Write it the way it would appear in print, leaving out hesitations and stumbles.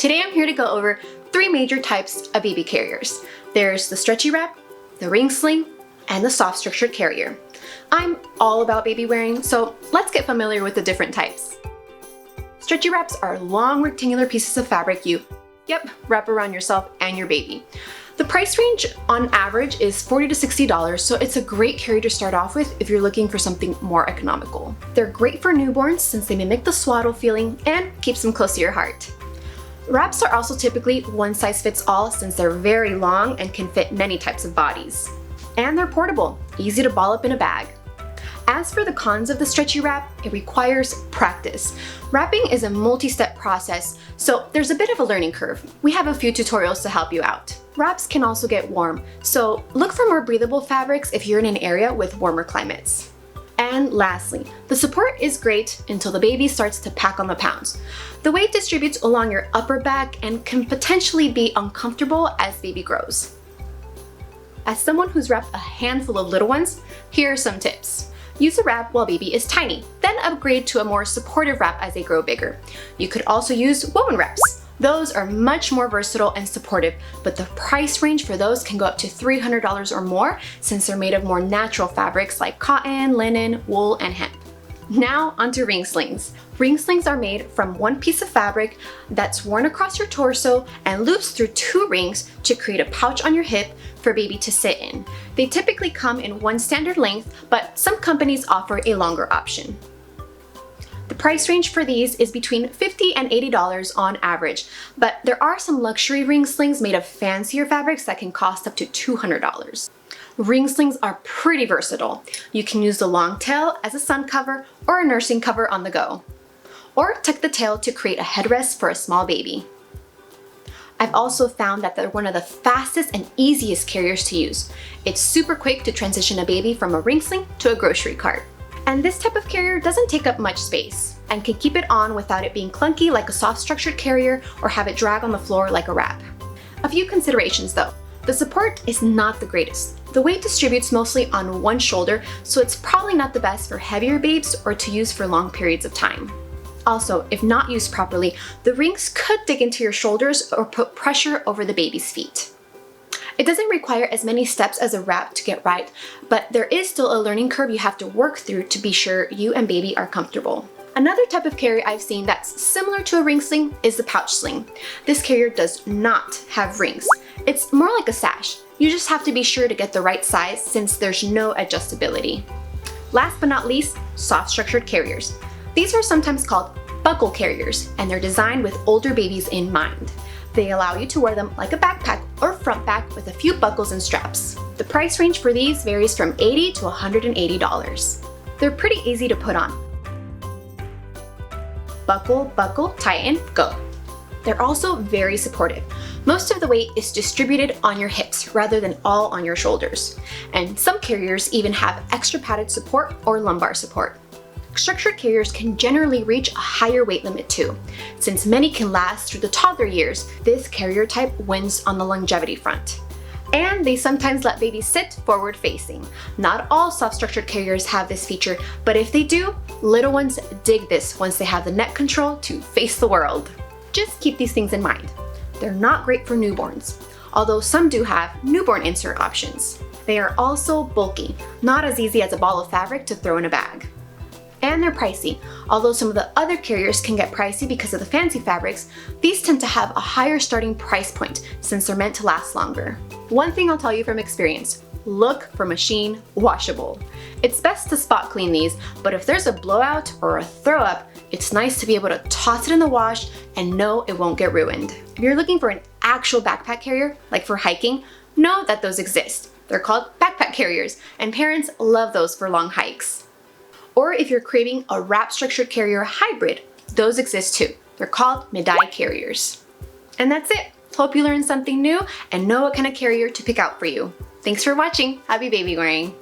Today I'm here to go over 3 major types of baby carriers. There's the stretchy wrap, the ring sling, and the soft structured carrier. I'm all about baby wearing, so let's get familiar with the different types. Stretchy wraps are long rectangular pieces of fabric you wrap around yourself and your baby. The price range on average is $40 to $60, so it's a great carrier to start off with if you're looking for something more economical. They're great for newborns since they mimic the swaddle feeling and keeps them close to your heart. Wraps are also typically one size fits all since they're very long and can fit many types of bodies. And they're portable, easy to ball up in a bag. As for the cons of the stretchy wrap, it requires practice. Wrapping is a multi-step process, so there's a bit of a learning curve. We have a few tutorials to help you out. Wraps can also get warm, so look for more breathable fabrics if you're in an area with warmer climates. And lastly, the support is great until the baby starts to pack on the pounds. The weight distributes along your upper back and can potentially be uncomfortable as baby grows. As someone who's wrapped a handful of little ones, here are some tips. Use a wrap while baby is tiny, then upgrade to a more supportive wrap as they grow bigger. You could also use woven wraps. Those are much more versatile and supportive, but the price range for those can go up to $300 or more since they're made of more natural fabrics like cotton, linen, wool, and hemp. Now onto ring slings. Ring slings are made from one piece of fabric that's worn across your torso and loops through 2 rings to create a pouch on your hip for baby to sit in. They typically come in one standard length, but some companies offer a longer option. The price range for these is between $50 and $80 on average, but there are some luxury ring slings made of fancier fabrics that can cost up to $200. Ring slings are pretty versatile. You can use the long tail as a sun cover or a nursing cover on the go, or tuck the tail to create a headrest for a small baby. I've also found that they're one of the fastest and easiest carriers to use. It's super quick to transition a baby from a ring sling to a grocery cart. And this type of carrier doesn't take up much space and can keep it on without it being clunky like a soft structured carrier or have it drag on the floor like a wrap. A few considerations though. The support is not the greatest. The weight distributes mostly on one shoulder, so it's probably not the best for heavier babes or to use for long periods of time. Also, if not used properly, the rings could dig into your shoulders or put pressure over the baby's feet. It doesn't require as many steps as a wrap to get right, but there is still a learning curve you have to work through to be sure you and baby are comfortable. Another type of carrier I've seen that's similar to a ring sling is the pouch sling. This carrier does not have rings. It's more like a sash. You just have to be sure to get the right size since there's no adjustability. Last but not least, soft structured carriers. These are sometimes called buckle carriers, and they're designed with older babies in mind. They allow you to wear them like a backpack or front back with a few buckles and straps. The price range for these varies from $80 to $180. They're pretty easy to put on. Buckle, buckle, tighten, go. They're also very supportive. Most of the weight is distributed on your hips rather than all on your shoulders. And some carriers even have extra padded support or lumbar support. Structured carriers can generally reach a higher weight limit too. Since many can last through the toddler years, this carrier type wins on the longevity front. And they sometimes let babies sit forward facing. Not all soft structured carriers have this feature, but if they do, little ones dig this once they have the neck control to face the world. Just keep these things in mind. They're not great for newborns, although some do have newborn insert options. They are also bulky, not as easy as a ball of fabric to throw in a bag. And they're pricey. Although some of the other carriers can get pricey because of the fancy fabrics, these tend to have a higher starting price point since they're meant to last longer. One thing I'll tell you from experience, look for machine washable. It's best to spot clean these, but if there's a blowout or a throw up, it's nice to be able to toss it in the wash and know it won't get ruined. If you're looking for an actual backpack carrier, like for hiking, know that those exist. They're called backpack carriers, and parents love those for long hikes. Or if you're craving a wrap structured carrier hybrid, those exist too. They're called midi carriers. And that's it. Hope you learned something new and know what kind of carrier to pick out for you. Thanks for watching. Happy baby wearing.